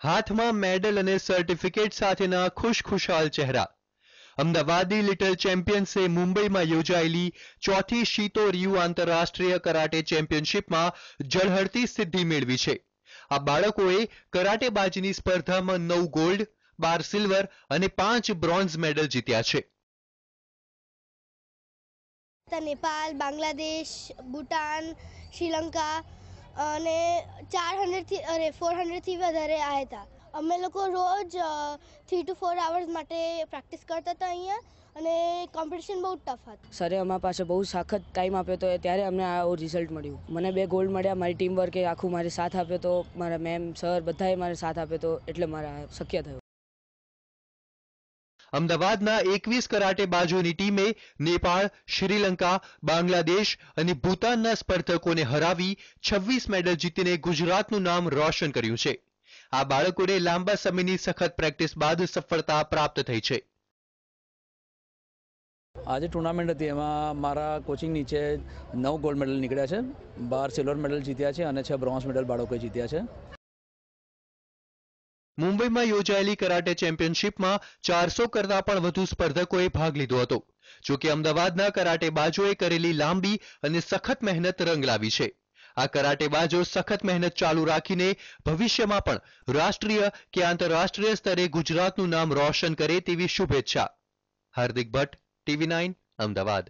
હાથમાં મેડલ અને સર્ટિફિકેટ સાથેના ખુશખુશાલ ચહેરા. અમદાવાદી લિટલ ચેમ્પિયન્સે મુંબઈમાં યોજાયેલી ચોથી શીતો રિયુ આંતરરાષ્ટ્રીય કરાટે ચેમ્પિયનશિપમાં ઝળહળતી સિદ્ધિ મેળવી છે. આ બાળકોએ કરાટેબાજીની સ્પર્ધામાં 9 ગોલ્ડ, 12 સિલ્વર અને 5 બ્રોન્ઝ મેડલ જીત્યા છે. नेपाल, बांग्लादेश, भूटान, श्रीलंका અને 400 થી વધારે આવ્યા હતા. અમે લોકો રોજ 3 to 4 hours માટે પ્રેક્ટિસ કરતા હતા અહીંયા અને કોમ્પિટિશન બહુ ટફ હતું. સરે અમારા પાસે બહુ સખત ટાઈમ આપ્યો તો ત્યારે અમને આવું રિઝલ્ટ મળ્યું. મને 2 ગોલ્ડ મળ્યા. મારી ટીમ વર્કે આખું મારે સાથ આપ્યો તો, મારા મેમ સર બધાએ મારે સાથ આપ્યો તો એટલે મારા શક્ય થયું. અમદાવાદના 21 કરાટેબાજોની ટીમે નેપાળ, શ્રીલંકા, બાંગ્લાદેશ અને ભૂતાનના સ્પર્ધકોને હરાવી 26 મેડલ જીતીને ગુજરાતનું નામ રોશન કર્યું છે. આ બાળકોને લાંબા સમયની સખત પ્રેક્ટિસ બાદ સફળતા પ્રાપ્ત થઈ છે. આજે ટુર્નામેન્ટ હતી, એમાં મારા કોચિંગ નીચે 9 ગોલ્ડ મેડલ નીકળ્યા છે, 12 સિલ્વર મેડલ જીત્યા છે અને 6 બ્રોન્ઝ મેડલ બાળકોએ જીત્યા છે. મુંબઈમાં યોજાયેલી કરાટે ચેમ્પિયનશિપમાં 400 કરતાં પણ વધુ સ્પર્ધકોએ ભાગ લીધો હતો. જોકે અમદાવાદના કરાટેબાજોએ કરેલી લાંબી અને સખત મહેનત રંગ લાવી છે. આ કરાટેબાજો સખત મહેનત ચાલુ રાખીને ભવિષ્યમાં પણ રાષ્ટ્રીય કે આંતરરાષ્ટ્રીય સ્તરે ગુજરાતનું નામ રોશન કરે તેવી શુભેચ્છા. હાર્દિક ભટ્ટ, TV9, અમદાવાદ.